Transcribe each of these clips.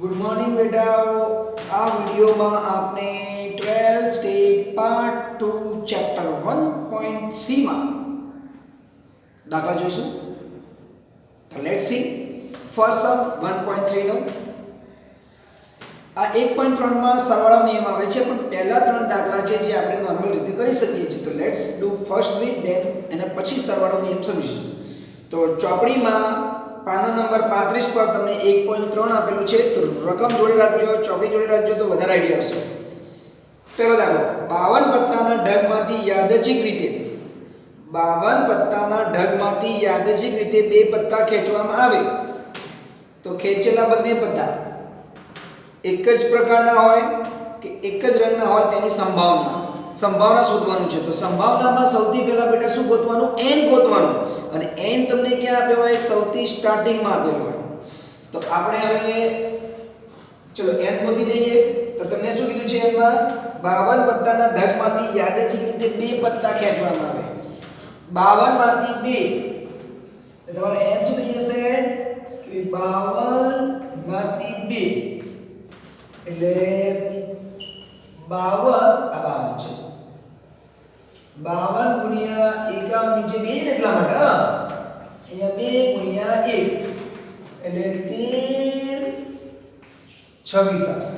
Good morning बेटाओ। आ video में आपने 12 स्टेट पार्ट 2 चैप्टर 1.3 में दाखला જોઈશું। તો લેટ્સ સી ફર્સ્ટ સમ 1.3 નો આ 1.3 માં સરવાળો નિયમ આવે છે, પણ પહેલા ત્રણ દાખલા છે જે આપણે નોર્મલ રીતે કરી શકીએ છીએ। તો let's do first with then અને પછી સરવાળો નિયમ સમજીશું। તો ચોપડીમાં પાના નંબર 35 પર તમને 1.3 આપેલું છે, તો રકમ જોડે રાખજો, ચોપડી જોડે રાખજો તો વધારે આઈડિયા આવશે। પહેલો દાખલો 52 પત્તાના ઢગમાંથી યાદચ્છિક રીતે 52 પત્તાના ઢગમાંથી યાદચ્છિક રીતે બે પત્તા ખેંચવામાં આવે તો ખેંચેલા બંને પત્તા એક જ પ્રકારના હોય કે એક જ રંગના હોય તેની સંભાવના શોધવાનું છે। તો સંભાવનામાં સૌથી પહેલા બેટા શું ગોતવાનું? n ગોતવાનું, અને n તમને ક્યાં આપ્યો હોય? સૌથી સ્ટાર્ટિંગમાં આપેલો હોય। તો આપણે હવે ચલો n ગોતી દઈએ। તો તમને શું કીધું છે? એમાં 52 પત્તાના ઢગમાંથી યાદચ્છિક રીતે બે પત્તા ખેંચવામાં આવે। 52 માંથી 2 તમારે n શું થઈ જશે કે 52 માંથી 2 એટલે 52 આ 52 છે। 52 ગુણ્યા 51 નીચે 2 ને એટલા માટે અહીંયા 2 ગુણ્યા 1 એટલે 13 26 આવશે।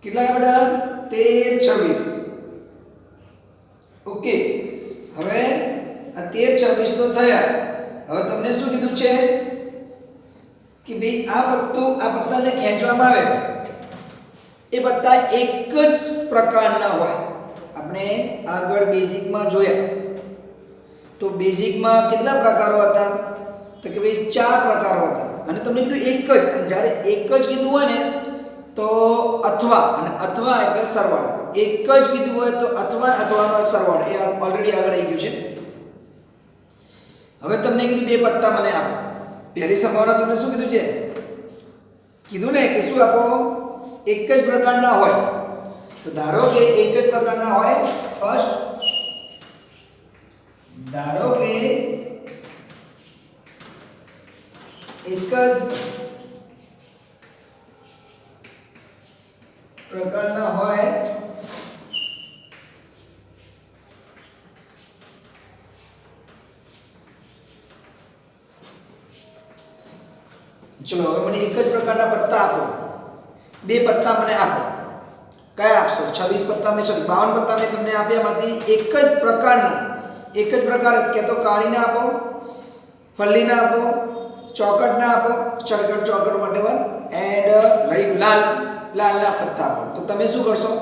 કેટલા બેટા? 13 26। ઓકે, હવે આ 13 26 તો થયા। હવે તમને શું કીધું છે કે ભાઈ આ પત્તાને ખેંચવામાં આવે એ પત્તા એક જ પ્રકારના હોય। આપણે આગળ બેઝિકમાં જોયા તો બેઝિકમાં કેટલા પ્રકારો હતા? તો કે ભાઈ 4 પ્રકારો હતા, અને તમને કીધું એક જ, અને જ્યારે એક જ કીધું હોય ને તો અથવા, અને અથવા એટલે સરવાળો। એક જ કીધું હોય તો અથવા અથવાનો સરવાળો, એ ઓલરેડી આગળ આવી ગયું છે। હવે તમને કીધું બે પત્તા મને આપો। પહેલી સંભાવના તમને શું કીધું છે? કીધું ને કે શું આપો? એક જ પ્રકારના હોય। તો ધારો કે એક જ પ્રકારના હોય, ફર્સ્ટ ધારો કે એક જ પ્રકારના હોય ચલો હવે મને એક જ પ્રકારના પત્તા આપો, બે પત્તા મને આપો। કયા આપશો? 26 પત્તા મેં 52 પત્તા મેં તમને આપ્યામાંથી એક જ પ્રકારના, એક જ પ્રકાર કે તો કાળીના આપો, ફલ્લીના આપો, ચોકટના આપો, ચડકટ ચોકટ વોટેવર એન્ડ લાલના પત્તા આપો। તો તમે શું કરશો?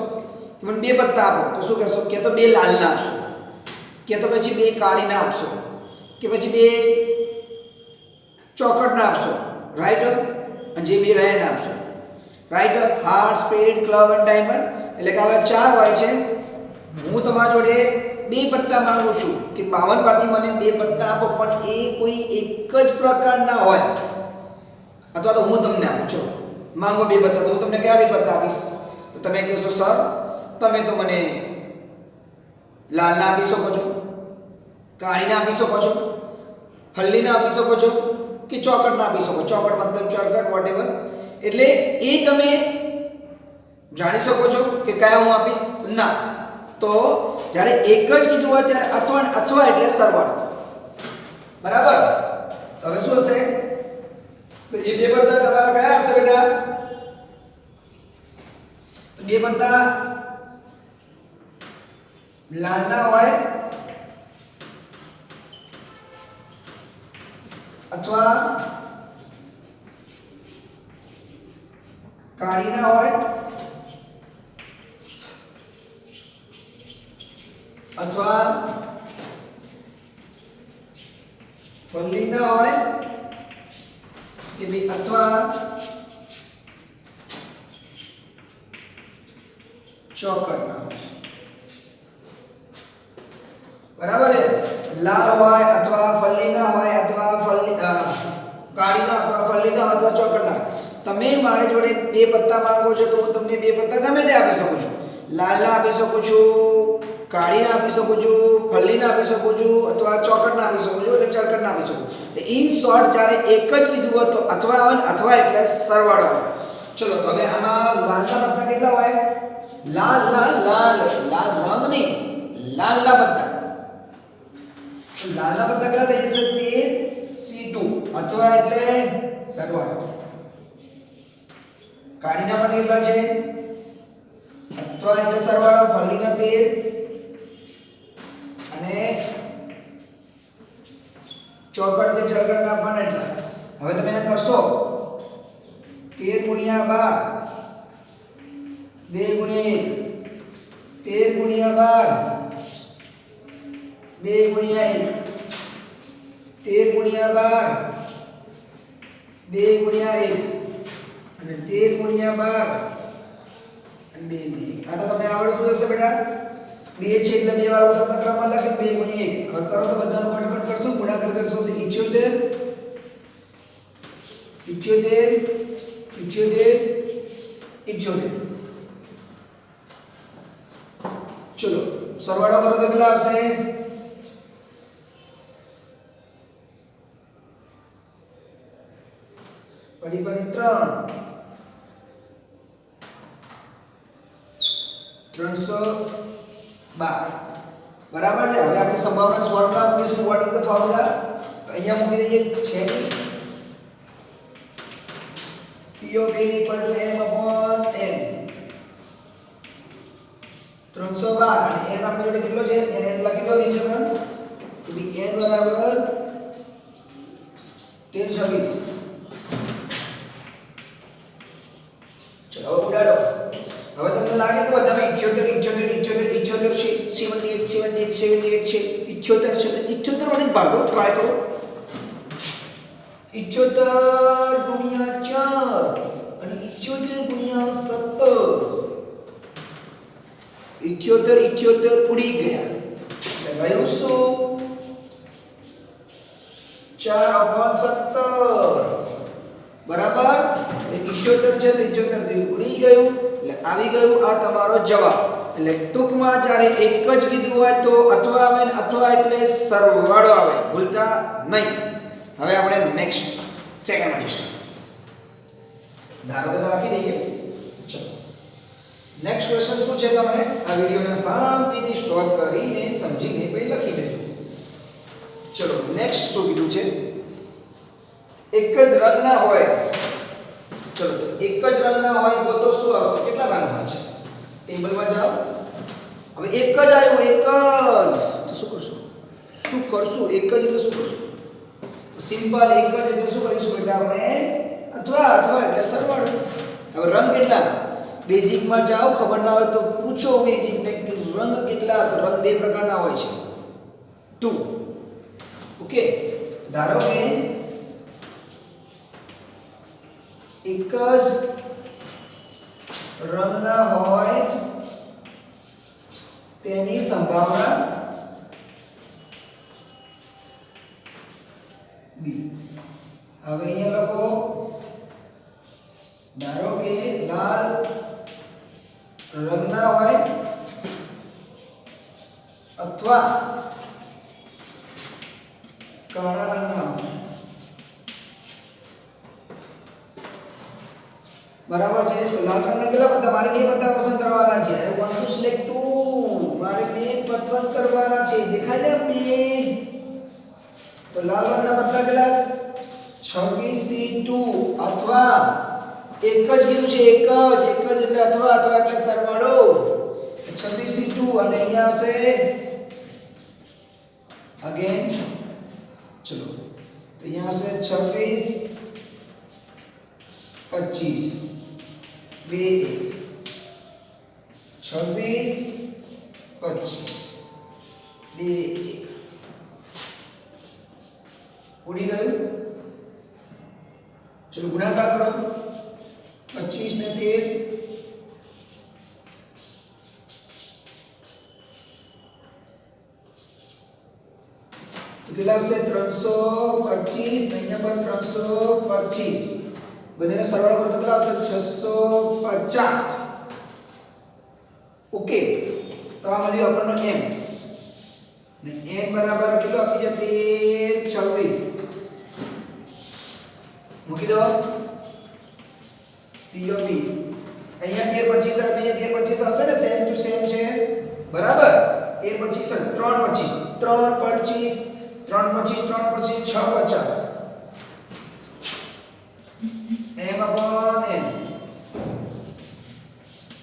મને બે પત્તા આપો તો શું કહેશો? કે તો બે લાલના આપશો, કે તો પછી બે કાળીના આપશો, કે પછી બે ચોકટના આપશો, રાઈટ? અને જે બે રહે ના આપશો, રાઈટ? હાર્ટ, સ્પેડ, ક્લબ અને ડાયમંડ, એટલે કે આવા 4 હોય છે। હું તમારા જોડે બે પત્તા માંગુ છું કે 52 પાથી મને બે પત્તા આપો, પણ એ કોઈ એક જ પ્રકારના હોય, અથવા તો હું તમને આપું છું માંગો બે પત્તા, તો હું તમને કયા બે પત્તા આપીશ? તો તમે કહેશો સર તમે તો મને લાલના આપી શકો છો, કાળીના આપી શકો છો, ફલ્લીના આપી શકો છો, કે ચોકટના આપી શકો। ચોકટ મતલબ ચોકટ વોટેવર, એટલે એ તમે જાણી શકો છો કે કયા હું આપીશ? ના। તો જ્યારે એક જ કીધું હોય ત્યારે અથવા એટલે સરવાળો, બરાબર? તો હવે શું હશે? તો એ બે પત્તા તમારા કયા આવશે બેટા? તો બે પત્તા લાલના હોય અથવા કાળીના હોય અથવા ફલ્લીના હોય કે ભાઈ અથવા ચોકટના હોય, બરાબર છે? લાલ હોય અથવા ફલ્લીના હોય અથવા કાળીના અથવા ફલ્લીના અથવા ચોકટના। તમે મારી જોડે બે પત્તા માંગો છો તો હું તમને બે પત્તા ગમે તે આપી શકું છું। લાલના આપી શકું છું, કાળીના આપી શકું છું, ફલ્લીના આપી શકું છું, અથવા ચોકટના આપી શકું છું, એટલે ચરકટના કરી નાખી શકું. એટલે ઇન શોર્ટ જ્યારે એક જ કીધું હોય તો અથવા આવે ને અથવા એટલે સરવાળો આવે. ચલો તો હવે આમાં લાલના પત્તા કેટલા હોય? લાલ લાલ લાલ લાલ રંગ નહીં, લાલના પત્તા. લાલના પત્તા કેટલા થઈ જશે? 13 C2 અથવા એટલે સરવાળો. કાળીના પણ કેટલા છે? અથવા એટલે સરવાળો. ફળીના 13 અને ચોકડ કે ચરકડના પણ એટલા. હવે તમે એને કરશો 13 ગુણ્યા 12 2 ગુણ્યા 1 13 ગુણ્યા 12 2 ગુણ્યા 1 13 ગુણ્યા 12 2 ગુણ્યા 1 અને 13 ગુણ્યા 12 અને 2 ગુણ્યા. આ તો તમને આવડતું હશે બેટા. 2 છે એટલે 2 વાર ઉતરતા ક્રમમાં લખી 2 ગુણ્યા 1. હવે કરો તો બધાનો કટ કરશો, ગુણાકાર કરશો તો 78 ચલો સરવાળો કરો તો કેટલા આવશે? પડી 312 બરાબર છે. હવે આપણે સંભાવના ફોર્મ્યુલા મૂકીશું. What is the formula? તો અહીંયા મૂકી દઈએ છે P of A equal to M upon N. 312 અને n આપણી જોડે કેટલો છે? n લખી દો નીચે પણ. તો n બરાબર 1326. ચલો ઉડાડો. હવે તમને લાગે કે બધામાં 78 છે, 78 છે, 78 છે, વડે ભાગો. ટ્રાય કરો. 78 ગુણ્યા 4 અને 78 ગુણ્યા 17. 78 ઉડી ગયા. એટલે રહ્યું શું? 4/17 બરાબર. એટલે 78 છે તો 78 થી ઉડી ગયું એટલે આવી ગયું આ તમારો જવાબ. એટલે ટૂંકમાં જ્યારે એક જ કીધું હોય તો અથવા આવે ને અથવા એટલે સરવાળો આવે. ભૂલતા નહીં. હવે આપણે નેક્સ્ટ સેકન્ડ એડિશન ધારો કે રાખી દઈએ. ચલો નેક્સ્ટ ક્વેશ્ચન શું છે? તમે આ વિડિયોને શાંતિથી સ્ટોપ કરીને સમજીને પછી લખી દેજો. ચલો નેક્સ્ટ શું કીધું છે? એક જ રંગના હોય. ચલો તો એક જ રંગના હોય તો શું આવશે? કેટલા રંગના છે? ટેબલમાં જાઓ. હવે એક જ આવ્યું, એક જ. તો શું કરશું? એક જ એટલે શું કરશું? સિમ્પલ એક જ એટલે શું કરીશું બેટા? આપણે અથવા એટલે સરવાળો. હવે રંગ કેટલા? બેઝિકમાં જાઓ, ખબર ના હોય તો પૂછો બેઝિકને કે રંગ કેટલા? તો રંગ બે પ્રકારના હોય છે. 2. ઓકે. ધારો કે એક જ રંગના હોય તેની સંભાવના B. હવે અહીંયા લખો. ધારો કે લાલ રંગના હોય અથવા કાળા રંગના હોય. બરાબર છે. તો લાલ રંગના કેટલા પત્તા? મારે બે પત્તા પસંદ કરવાના છે. I want to select 2. મારે બે પસંદ કરવાના છે. દેખાય છે બે. તો લાલ રંગના પત્તા કેટલા? 26C2 અથવા એક જ કીધું છે. એક જ એટલે અથવા એટલે સરવાળો. 26C2 અને અહીંયા આવશે અગેન. ચલો તો અહીંયા આવશે 26 25 2 1 26 25 2 1 ઉડી ગયું. ચલો ગુણાકાર કરો. 25 ને 13 તો કેટલા આવશે? 325 અહીંયા પર 325 બંનેનો સરવાળો કરો તો કેટલા આવશે? 650. ઓકે. તો આ મળ્યું આપણનો m ને n બરાબર કેટલો આપી છે? 13 26 મૂકી દો p of b અહીંયા 13 25 આવે, અહીંયા 13 25 આવશે ને, સેમ ટુ સેમ છે બરાબર. એ 25 3 25 3 25 3 25 3 25 6 50 m upon n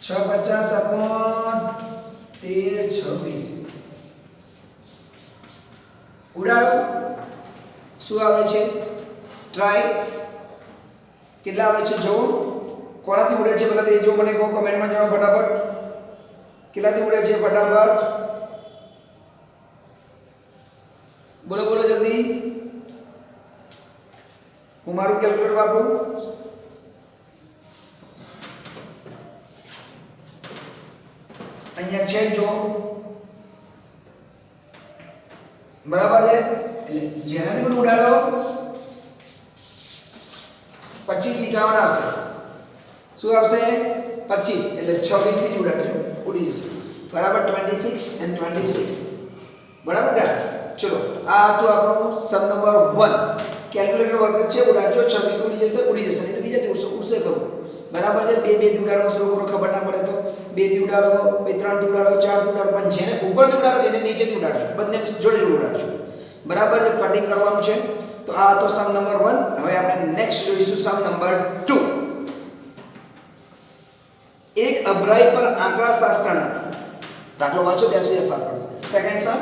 6 50 upon 13 26 ઉડાડો. શું આવે છે? ટ્રાય. કેટલા આવે છે જો? કોણાથી ઉડે છે પેલા તે જો મને કહો, કમેન્ટમાં જણાવો ફટાફટ. કેટલાથી ઉડે છે ફટાફટ બોલો બોલો જલ્દી. હું મારું કેલ્ક્યુલેટર વાપરું. અહીંયા છે જો બરાબર છે. એટલે જેનાથી પણ ઉડાડો 25 51 આવશે. શું આવશે? 25 એટલે 26 થી ઉડાડજો, ઉડી જશે બરાબર. 26 and 26 બરાબર. ચલો આ તો આપણો સમ નંબર 1 કેલ્ક્યુલેટર વર્ક છે. ઉડાડજો 26 ઉડી જશે, નહીં તો બીજા દિવસો ઉડશે ખરું બરાબર છે. બે થી ઉડાડો શરૂ કરો, ખબર ના પડે તો 2 થી ઉડાડો, 3 થી ઉડાડો, 4 થી ઉડાડો, પણ જેને ઉપરથી ઉડાડો એને નીચેથી ઉડાડજો, બંને જોડે જોડે ઉડાડજો બરાબર છે. કટિંગ કરવાનું છે. તો આ તો સમ નંબર 1. હવે આપણે નેક્સ્ટ જોઈશું સમ નંબર 2. એક અભરાઈ પર આંકડા શાસ્ત્રના દાખલો વાંચો ત્યાં સુધી સાફ કરો. સેકન્ડ સમ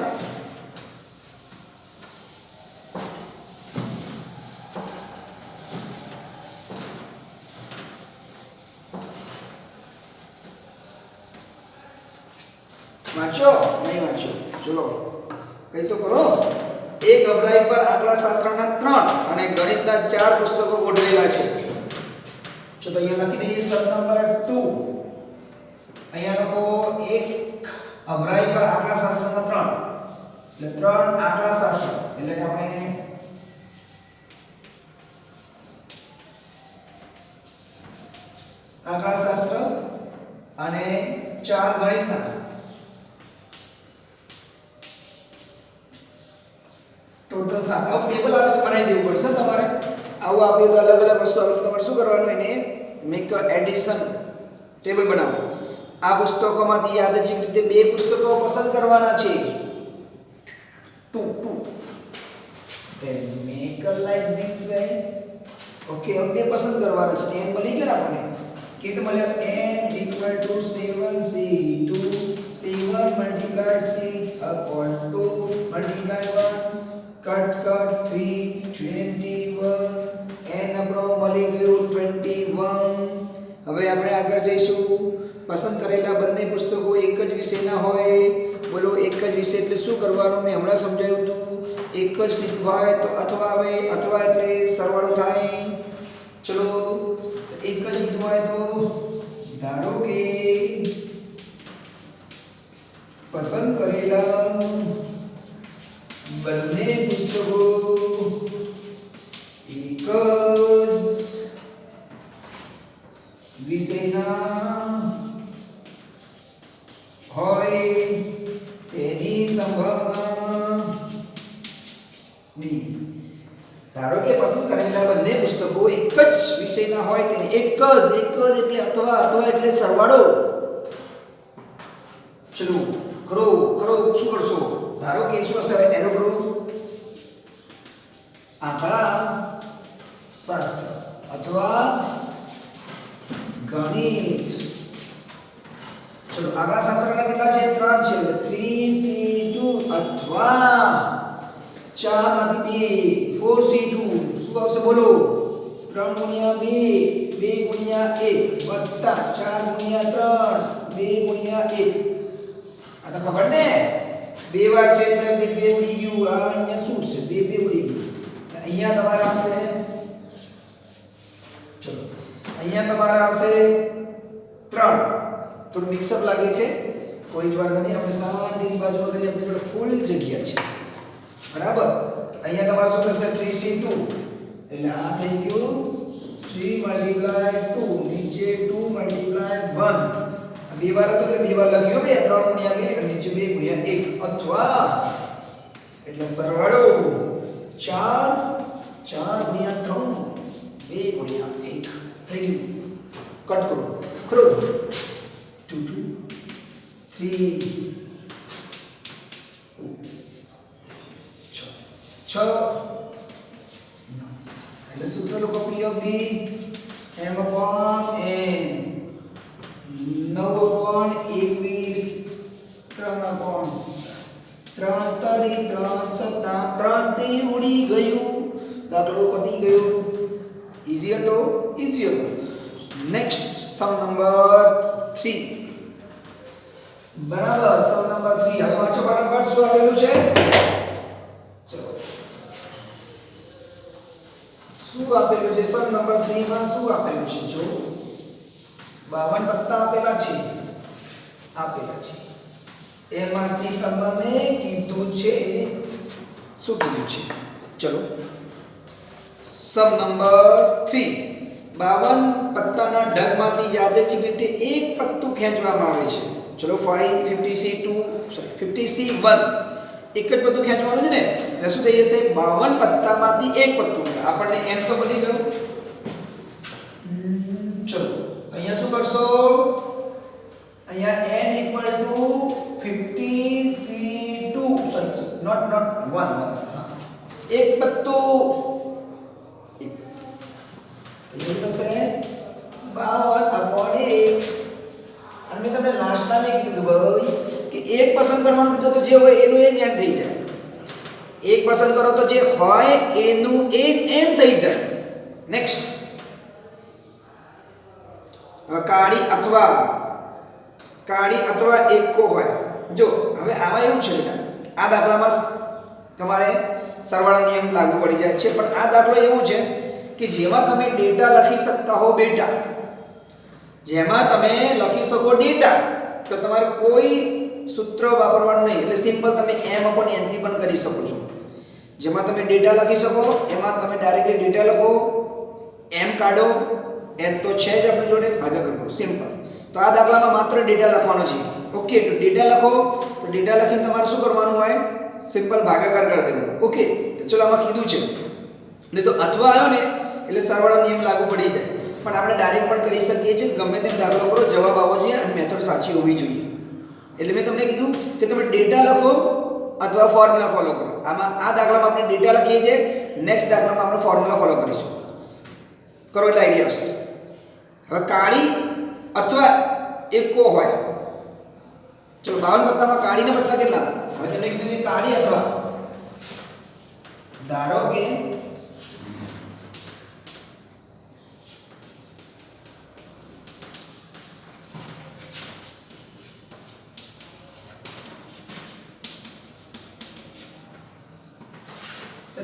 વાંચો નહીં વાંચો ચલો કઈ તો કરો. એક અભરાઈ પર આંકડા શાસ્ત્રના 3 અને ગણિતના 4 પુસ્તકો ગોઠવેલા છે. તો અહીંયા લખી દઈએ સમ નંબર 2. અહીંયા લખો એક અભરાઈ પર આંકડા શાસ્ત્રના 3 એટલે 3 આંકડા શાસ્ત્ર એટલે કે આપણે આંકડા શાસ્ત્ર અને 4 ગણિતના ટોટલ 7. આવું ટેબલ આવે તો બનાવી દેવું પડશે તમારે. આવું આપ્યું તો અલગ અલગ વસ્તુ આવે તો તમારે શું કરવાનું? એને મેક એડિશન ટેબલ બનાવો. આ પુસ્તકોમાંથી યાદચ્છિક રીતે 2 પુસ્તકો પસંદ કરવાના છે. 2 then make a like this way. Okay, हम 2 પસંદ કરવાના છે. n મળી ગયો આપણને. કેટલું મળ્યો? n = 7c2 7 × 6 upon 2 × 1 cut 3 21 n આપણો મળી ગયું 21. હવે આપણે આગળ જઈશું. પસંદ કરેલા બંને પુસ્તકો એક જ વિષયના હોય. બોલો એક જ વિષય એટલે શું કરવાનું? મેં હમણાં સમજાવ્યું હતું. એક જ કીધું હોય તો અથવા આવે, અથવા એટલે સરવાળો થાય. ચલો એક જ કીધું હોય તો ધારો કે પસંદ કરેલા બંને પુસ્તકો એક જ વિષયના હોય તેની સંભાવના બી. ધારો કે પસંદ કરેલા બંને પુસ્તકો એક જ વિષયના હોય તેની એક જ એટલે અથવા એટલે સરવાળો. ચલો કરો શું કરશો? ધારો કે શું હશે? એનો કરો આંકડા શાસ્ત્ર અથવા ગણિત. ચલો આંકડા શાસ્ત્રના કેટલા છે? 3 છે. 3c2 અથવા 4 માંથી 2 4c2 શું આવશે બોલો? 3 × 2 2 × 1 વત્તા 4 × 3 2 × 1. આ તો ખબર ને 2 વાર છે એટલે 2 ઉડી ગયું. આ અહીંયા શું છે? 2 ઉડી ગયું. અહીંયા તમારે આવશે, ચલો અહીંયા તમારે આવશે 3. થોડું મિક્સઅપ લાગે છે, કોઈ જ વાંધો નહીં. આપણે શાંતિની બાજુમાં કરીએ. આપણી જોડે ફૂલ જગ્યા છે બરાબર. અહીંયા તમારે શું થશે? 3c2 એટલે આ થઈ ગયું 3 × 2 નીચે 2 × 1. 2 વાર હતો એટલે 2 વાર લખ્યો. 3 × 2 અને નીચે 2 × 1 અથવા એટલે સરવાળો 4 × 3 એક ગુણ્યા એક થઈ ગયું કટ કરો ખરો 2 2 3 6 એટલે સૂત્ર લોકો P of B m upon n 9 upon 21 3 upon 3 તારી 3 સત્તા 3 થી ઉડી ગયું દાખલો પતી ગયો ઈઝી હતો નેક્સ્ટ સમ નંબર 3 બરાબર સમ નંબર 3 હવે વાંચો ફટાફટ શું આપેલું છે ચલો શું આપેલું છે સમ નંબર 3 માં શું આપેલું છે જો 52 પત્તા આપેલા છે એમાંથી તમને કીધું છે શું કીધું છે ચલો સમ નંબર 3 52 પત્તાના ઢગમાંથી યાદચ્છિક રીતે એક પત્તું ખેંચવામાં આવે છે ચલો 5 50C2 50C1 એક જ પત્તું ખેંચવાનું છે ને એટલે શું થઈ જશે 52 પત્તામાંથી એક પત્તું આપણને m તો મળી ગયું ચલો અહીંયા શું કરશો અહીંયા n equal to 50C2 sorry not 1 એક પત્તું ये तो से 52 upon 1 અને મેં તમને લાસ્ટ ટાઈમે કીધું ભાઈ કે એક પસંદ કરવાનું કીધું તો જે હોય એનું એ જ n થઈ જાય એક પસંદ કરો તો જે હોય એનું એ જ n થઈ જાય નેક્સ્ટ કાળી અથવા એકો હોય જો હવે આમાં એવું છે બેટા આ દાખલામાં તમારે સરવાળા નિયમ લાગુ પડી જાય છે પણ આ દાખલો એવું છે કે જેમાં તમે ડેટા લખી શકતા હો બેટા જેમાં તમે લખી શકો ડેટા તો તમારે કોઈ સૂત્ર વાપરવાનું નહીં એટલે સિમ્પલ તમે m upon n થી પણ કરી શકો છો જેમાં તમે ડેટા લખી શકો એમાં તમે ડાયરેક્ટલી ડેટા લખો m કાઢો n તો છે જ આપણી જોડે ભાગાકાર કરો સિમ્પલ તો આ દાખલામાં માત્ર ડેટા લખવાનો છે ઓકે તો ડેટા લખો તો ડેટા લખીને તમારે શું કરવાનું હોય સિમ્પલ ભાગાકાર કરી દેવાનો ઓકે તો ચલો આમાં કીધું છે નહીં તો અથવા આવ્યો ને એટલે સરવાળા નિયમ લાગુ પડી જાય પણ આપણે ડાયરેક્ટ પણ કરી શકીએ છીએ ગમે તેમ દાખલો કરો જવાબ આવવો જોઈએ અને મેથડ સાચી હોવી જોઈએ એટલે મેં તમને કીધું કે તમે ડેટા લખો અથવા ફોર્મ્યુલા ફોલો કરો આમાં આ દાખલામાં આપણે ડેટા લખીએ છીએ નેક્સ્ટ દાખલામાં આપણે ફોર્મ્યુલા ફોલો કરીશું કરો એટલે આઈડિયા આવશે હવે કાળી અથવા એકો હોય ચલો 52 પત્તામાં કાળીના પત્તા કેટલા હવે તમને કીધું કે કાળી અથવા ધારો કે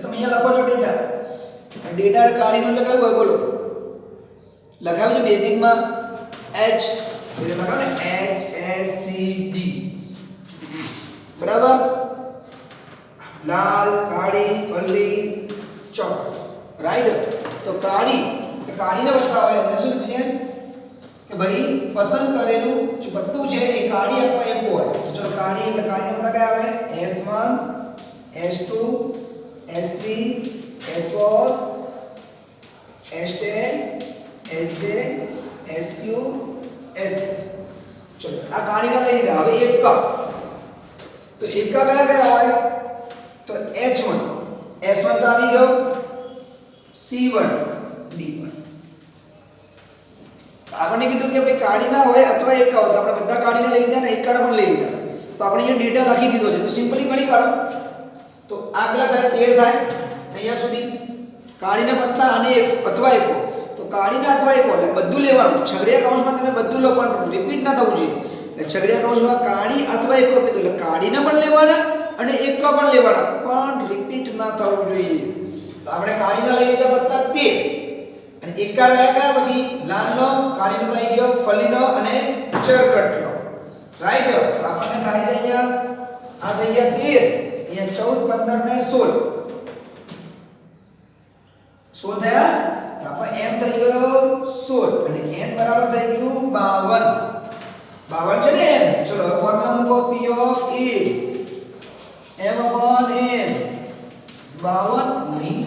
તમે અહીંયા લખો છો ડેટા કાળીનું લખાવ્યું હોય બોલો લખાવ્યું છે બેઝિકમાં h એટલે લખાવ ને HSCD બરાબર લાલ કાળી ફલ્લી ચોક રાઈટ તો કાળીને બતાવે એટલે શું કીધું કે ભાઈ પસંદ કરેલું જે પત્તું છે એ કાળી અથવા એકો હોય તો ચલો કાળી એટલે કાળીને બધા કયા આવે S1 S2 S3 S4 S10 SJ SQ S ચલો આ કાળીના લઈ લીધા હવે એકા તો એકા કયા હોય તો H1 S1 તો આવી ગયો C1 D1 આપણને કીધું કે ભાઈ કાળી ના હોય અથવા એકા હોય તો આપણે બધા કાળીના લઈ લીધા ને એકાના પણ લઈ લીધા તો આપણે અહીંયા ડેટા લખી દીધો છે તો સિમ્પલી ગણી કાઢો તો આગલા થાય 13 થાય અહીંયા સુધી કાળીના પત્તા અને એક અથવા એકો તો કાળીના અથવા એકો એટલે બધું લેવાનું છગડીયા કૌંસમાં તમે બધું લો પણ રિપીટ ના થવું જોઈએ એટલે છગડીયા કૌંસમાં કાળી અથવા એકો કીધું એટલે કાળીના પણ લેવાના અને એકા પણ લેવાના પણ રિપીટ ના થવું જોઈએ તો આપણે કાળીના લઈ લીધા પત્તા 13 અને એકા રહ્યા કયા પછી લાલનો કાળીનો થઈ ગયો ફલીનો અને ચરકટનો રાઈટ તો આપણને થાય છે અહીંયા આ થઈ ગયા 13 અહીંયા 14 15 ને 16 થયા તો આપણે m થઈ ગયો 16 અને n બરાબર થઈ ગયું 52 છે ને n ચલો હવે ફોર્મ્યુલા મૂકો p of a m upon n 52 નહીં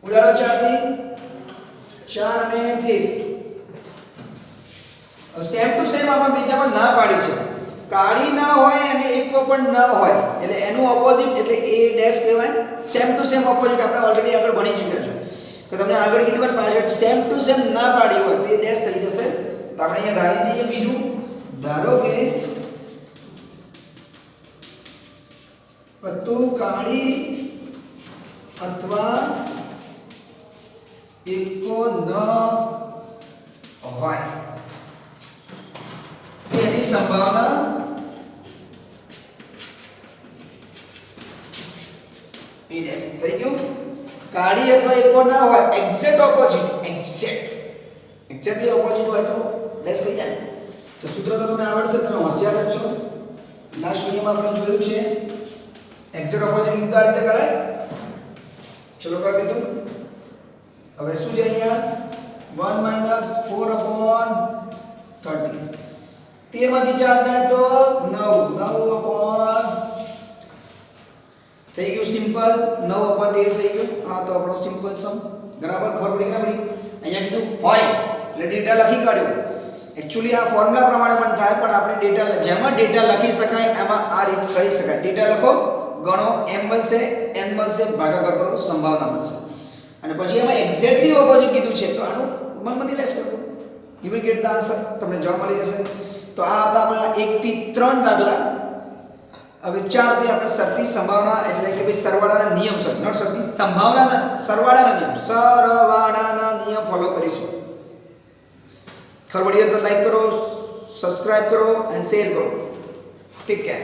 ઉડાડો 4 થી 4 અને 13 સેમ ટુ સેમ આપણે બીજામાં ના પાડી છે કાળી ના હોય અને એકો પણ ન હોય એટલે એનું ઓપોઝિટ એટલે a ડેશ કહેવાય સેમ ટુ સેમ ઓપોઝિટ આપણે ઓલરેડી આગળ ભણી ચૂક્યા છો કે તમને આગળ કીધું પણ પાછળ સેમ ટુ સેમ ના પાડી હોય તો એ ડેશ થઈ જશે તો આપણે અહીંયા ધારી દઈએ બીજું ધારો કે પત્તું કાળી અથવા એકો ન હોય તેની સંભાવના એ ડેશ થઈ ગયું કાળી અથવા એકો ના હોય એક્ઝેક્ટ ઓપોઝિટ એક્ઝેક્ટલી ઓપોઝિટ હોય તો ડેશ થઈ જાય તો સૂત્ર તો તમને આવડશે તમે હોશિયાર જ છો લાસ્ટ વિડિયોમાં આપણે જોયું છે એક્ઝેક્ટ ઓપોઝિટ કીધું આ રીતે કરાય ચલો કરી દીધું હવે શું છે અહીંયા 1 - 4/30 13 માંથી 4 જાય તો 9 થઈ ગયું સિમ્પલ 9/13 થઈ ગયું આ તો આપણો સિમ્પલ સમ બરાબર ખબર પડી કે ના પડી અહીંયા કીધું હોય એટલે ડેટા લખી કાઢ્યો એક્ચ્યુઅલી આ ફોર્મ્યુલા પ્રમાણે પણ થાય પણ આપણે ડેટા જેમાં ડેટા લખી શકાય એમાં આ રીત કરી શકાય ડેટા લખો ગણો m બનશે n બનશે ભાગાકાર કરો સંભાવના બનશે અને પછી એમાં એક્ઝેક્ટલી ઓપોઝિટ કીધું છે તો આનું મનમાંથી લેસ કરો you will get the answer તમને જવાબ મળી જશે તો આ હતા આપણા 1 થી 3 દાખલા હવે 4 થી આપણે શરતી સંભાવના એટલે કે ભાઈ સરવાળાના નિયમ સર નોટ શરતી સંભાવનાના સરવાળાના નિયમ ફોલો કરીશું ખબર પડી તો લાઈક કરો સબસ્ક્રાઇબ કરો એન્ડ શેર કરો ટેક કેર